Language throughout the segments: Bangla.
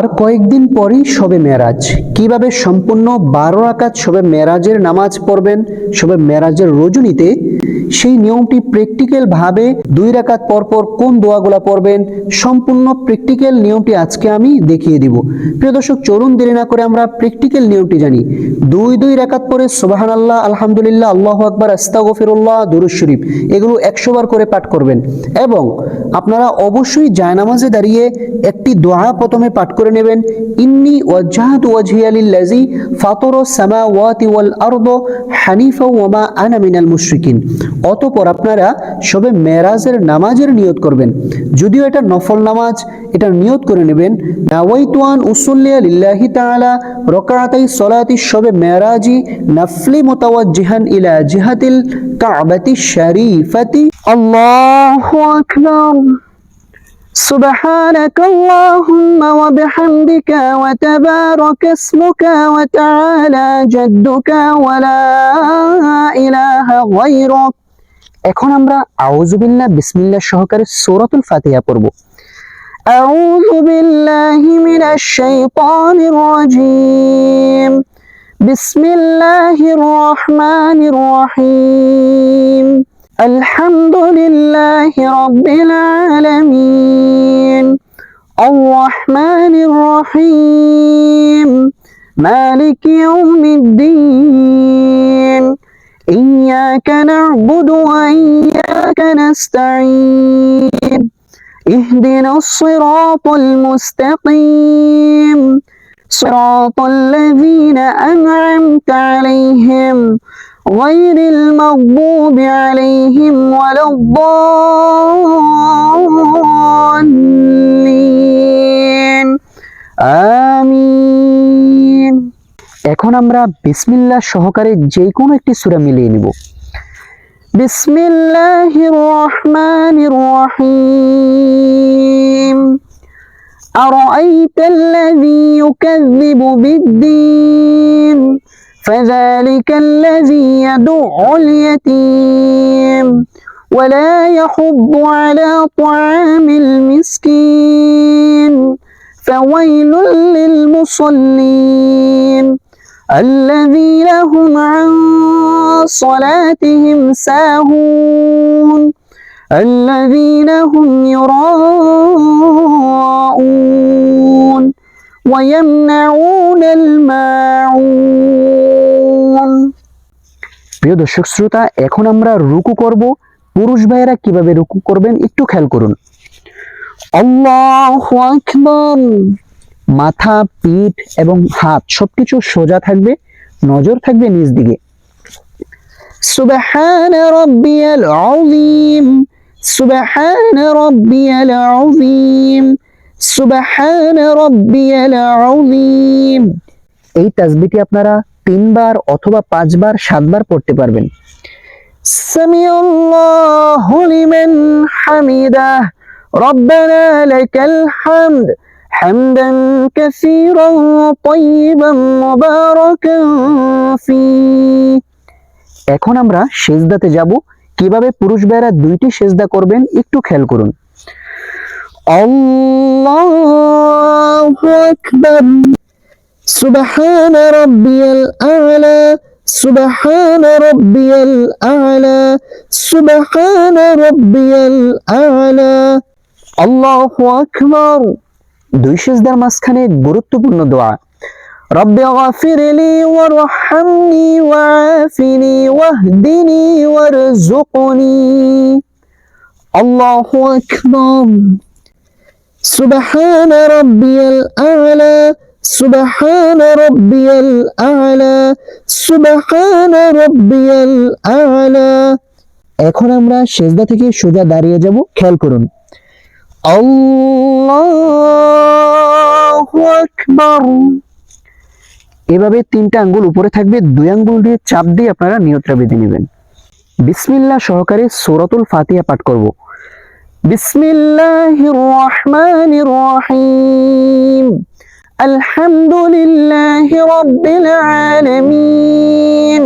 আর কয়েকদিন পরই শবে মেরাজ। কিভাবে সম্পূর্ণ 12 রাকাত শবে মেরাজের নামাজ পড়বেন শবে মেরাজের রজনীতে, সেই নিয়মটি প্র্যাকটিক্যাল ভাবে 2 রাকাত পর পর কোন দোয়াগুলা পড়বেন, সম্পূর্ণ প্র্যাকটিক্যাল নিয়মটি আজকে আমি দেখিয়ে দিব। প্রিয় দর্শক, চলুন দেরি না করে আমরা প্র্যাকটিক্যাল নিয়মটি জানি। 2 রাকাত পরে সুবহানাল্লাহ, আলহামদুলিল্লাহ, আল্লাহু আকবার, আস্তাগফিরুল্লাহ, দুরূদ শরীফ এগুলো 100 বার করে পাঠ করবেন। এবং আপনারা অবশ্যই জায়নামাজে দাঁড়িয়ে একটি দোয়া প্রথমে পাঠ করে নেবেন, ইন্নী ওয়াজজাহতু ওয়াজহিয়া লিল্লাযী ফাতারাস সামাওয়াতি ওয়াল আরদ হানিফা ওয়া মা আনা মিনাল মুশরিকিন। অতঃপর আপনারা শবে মেরাজের নামাজের নিয়ত করবেন। যদিও এটা নফল নামাজ, এটা নিয়ত করে নেবেন, নাওয়াইতু আন উসাল্লিয়া লিল্লাহি তাআলা রাকাতাই সলাতি শবে মেরাজি নাফলি মুতাওয়াজ্জিহান ইলা জিহাতিল কাবাতি শরীফাতি। আল্লাহু আকবার। سبحانك اللهم وبحمدك وتبارك اسمك وتعالى جدك ولا إله غيرك। এখন আমরা আউযু বিল্লাহ বিসমিল্লাহ সহকারে সূরাতুল ফাতিহা পড়ব। আউযু বিল্লাহি মিনাশ শাইতানির রাজীম। বিসমিল্লাহির রহমানির রহিম। আলহামদুলিল্লাহি রাব্বিল আলামিন। আর-রাহমানির রহিম। মালিকি ইয়াউমিদ্দিন। ইয়্যাকা না'বুদু ওয়া ইয়্যাকা নাস্তাঈন। ইহদিনাস সিরাতাল মুস্তাকিম। সিরাতাল লাযীনা আন'আমতা আলাইহিম غير المغضوب عليهم ولا الضالين আমিন। এখন আমরা বিসমিল্লাহ সহকারে যে কোনো একটি সূরা মিলিয়ে নিব। বিসমিল্লাহির রহমানির রহিম। আরাআইতাল্লাযী ইউকাযযিবু বিদ্দীন فذلك الذي يدع اليتيم ولا يحض على طعام المسكين فويل للمصلين الذين هم عن صلاتهم ساهون الذين هم يراءون ويمنعون الماعون। প্রিয় দর্শক শ্রোতা, এখন আমরা রুকু করব। পুরুষ ভাইয়েরা কিভাবে রুকু করবেন একটু খেয়াল করুন। আল্লাহু আকবার। মাথা, পিঠ এবং হাত সবকিছু সোজা থাকবে, নজর থাকবে নিচ দিকে। সুবহানা রাব্বিয়াল আযীম। সুবহানা রাব্বিয়াল আযীম। সুবহানা রাব্বিয়াল আযীম। এই তাসবিহটি আপনারা 3 বার অথবা 5 বার 7 বার পড়তে পারবেন। সামিআল্লাহু লিমান হামিদাহ রব্বানা লাকাল হামদ হামদান কাসীরান তাইয়িবান মুবারাকান ফী। এখন আমরা সিজদাতে যাব। কিভাবে পুরুষ ভাইরা 2টি সিজদা করবেন একটু খেয়াল করুন। আল্লাহু আকবার। সুবহানা রাব্বিয়াল আ'লা। সুবহানা রাব্বিয়াল আ'লা। সুবহানা রাব্বিয়াল আ'লা। আল্লাহু আকবার। 2 সিজদার মাঝখানে গুরুত্বপূর্ণ দোয়া, রব্বি গফিরলি ওয়ারহামনি ওয়াআফিনি ওয়াহদিনি ওয়ারযুকনি। আল্লাহু আকবার। সুবহানা রাব্বিয়াল আ'লা। সুবহানা রাব্বিয়াল আ'লা। সুবহানা রাব্বিয়াল আ'লা। এখন আমরা সিজদা থেকে সোজা দাঁড়িয়ে যাব। খেয়াল করুন। আল্লাহু আকবার। এভাবে 3টা আঙ্গুল উপরে থাকবে, 2 আঙ্গুল দিয়ে চাপ দিয়ে আপনারা নিয়তটা বেঁধে নেবেন। বিসমিল্লাহ সহকারে সূরাতুল ফাতিহা পাঠ করব। বিসমিল্লাহির রহমানির রহিম। আলহামদুলিল্লাহি রাব্বিল আলামিন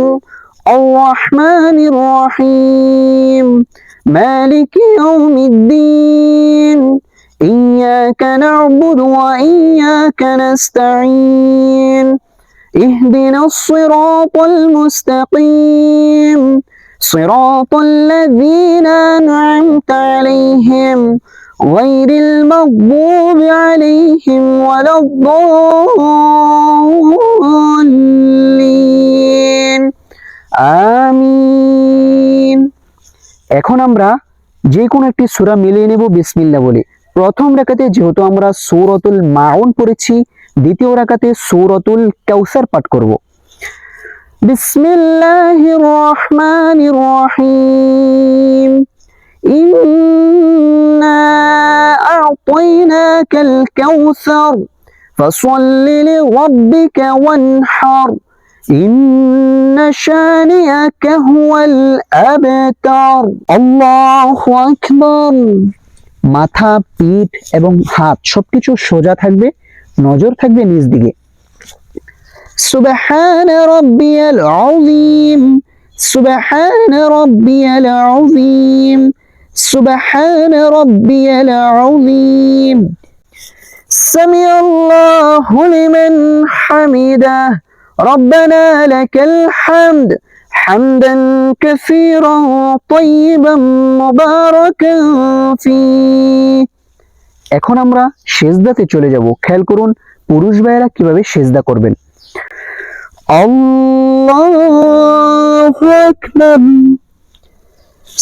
আর-রাহমানির রহিম মালিকি ইয়াউমিদ্দিন إياك نعبد وإياك نستعين اهدنا الصراط المستقيم صراط الذين أنعمت عليهم غير المغضوب عليهم ولا الضالين আমিন। এখন আমরা যে কোনো একটি সূরা মিলিয়ে নেব বিসমিল্লাহ বলে। প্রথম রাকাতে যেহেতু আমরা সূরাতুল মাউন পড়েছি, দ্বিতীয় রাকাতে সূরাতুল কাউসার পাঠ করব। বিসমিল্লাহির রহমানির রহিম ইন্না আ'তাইনাকাল কাউসার ফাসাল্লি লিরাব্বিকা ওয়ানহার ইন্না শানিআকা হুয়াল আবতার। আল্লাহু আকবার। মাথা, পিঠ এবং হাত সবকিছু সোজা থাকবে, নজর থাকবে নিচ দিকে। সুবহান রাব্বিয়াল আযীম সুবহান রাব্বিয়াল আযীম সুবহান রাব্বিয়াল আযীম। সামিআল্লাহু লিমান হামিদাহ রব্বানা লাকাল হামদ حمدا كثيرا طيبا مباركا فيه। এখন আমরা সিজদাতে চলে যাব। খেয়াল করুন পুরুষ ভাইয়েরা কিভাবে সিজদা করবেন। আল্লাহু আকবার।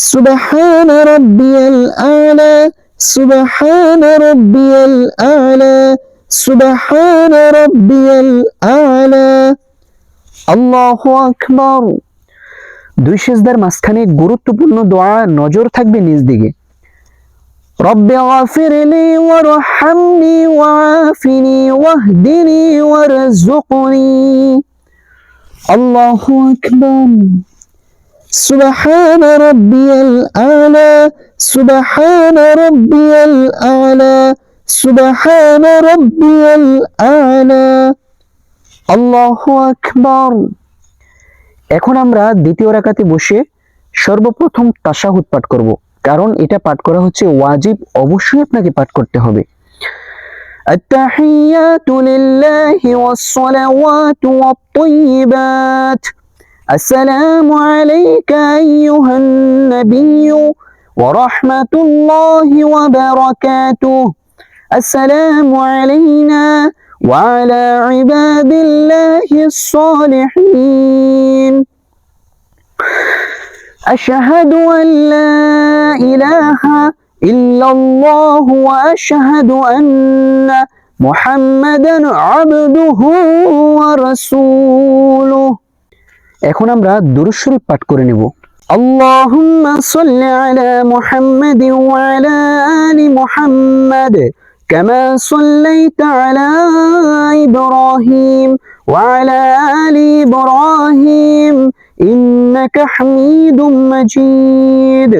সুবহান রাব্বিয়াল আ'লা সুবহান রাব্বিয়াল আ'লা সুবহান রাব্বিয়াল আ'লা। আল্লাহু আকবার। দুই সিজদার মাঝখানে গুরুত্বপূর্ণ দোয়া, নজর থাকবে নিচ দিকে। রব্বি গফিরলি ওয়ারহামনি ওয়াআফিনি ওয়াহদিনি ওয়ারযুকনি। আল্লাহু আকবার। সুবহান রাব্বিয়াল আ'লা সুবহান রাব্বিয়াল আ'লা সুবহান রাব্বিয়াল আ'লা। আল্লাহু আকবার। এখন আমরা দ্বিতীয় রাকাতে বসে সর্বপ্রথম তাশাহুদ পাঠ করব, কারণ এটা পাঠ করা হচ্ছে ওয়াজিব, অবশ্যই আপনাকে পাঠ করতে হবে। আত-তাহিয়াতু লিল্লাহি ওয়াস-সালাওয়াতু ওয়াত-তাইয়্যিবাত আসসালামু আলাইকা আইয়ুহান নাবিয়্যু ওয়া রাহমাতুল্লাহি ওয়া বারাকাতুহু আসসালামু আলাইনা وعلى عباد الله الصالحين أشهد أن لا إله إلا الله وأشهد أن محمدا عبده ورسوله। এখন আমরা দুরূদ শরীফ পাঠ করে নেব। আল্লাহুম্মা সাল্লি আলা মুহাম্মাদিন ওয়া আলা আলি মুহাম্মাদ كما صليت على إبراهيم وعلى آل إبراهيم إنك حميد مجيد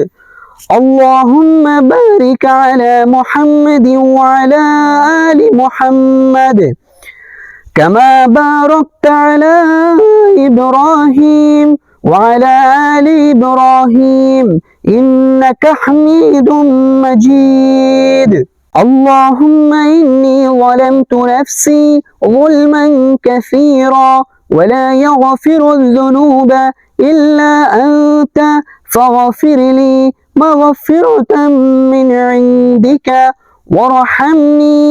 اللهم بارك على محمد وعلى آل محمد كما باركت على إبراهيم وعلى آل إبراهيم إنك حميد مجيد اللهم إني ظلمت نفسي ظلما كثيرا ولا يغفر الذنوب إلا أنت فاغفر لي مغفرة من عندك وارحمني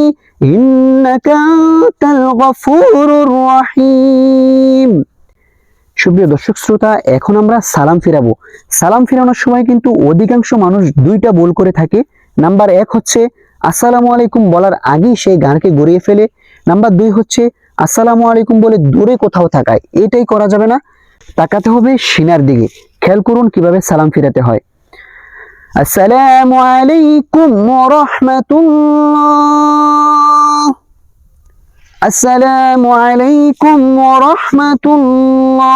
إنك أنت الغفور الرحيم। সুপ্রিয় দর্শক শ্রোতা, এখন আমরা সালাম ফিরাবো। সালাম ফিরানোর সময় কিন্তু অধিকাংশ মানুষ দুইটা ভুল করে থাকে। নাম্বার 1 হচ্ছে আসসালামু আলাইকুম বলার আগেই সেই গানকে গড়িয়ে ফেলে। নাম্বার 2 হচ্ছে আসসালামু আলাইকুম বলে দূরে কোথাও তাকায়। এটাই করা যাবে না, তাকাতে হবে সিনার দিকে। খেয়াল করুন কিভাবে সালাম ফিরাতে হয়। আসসালামু আলাইকুম ওয়া রাহমাতুল্লাহ আসসালামু আলাইকুম ওয়া রাহমাতুল্লাহ।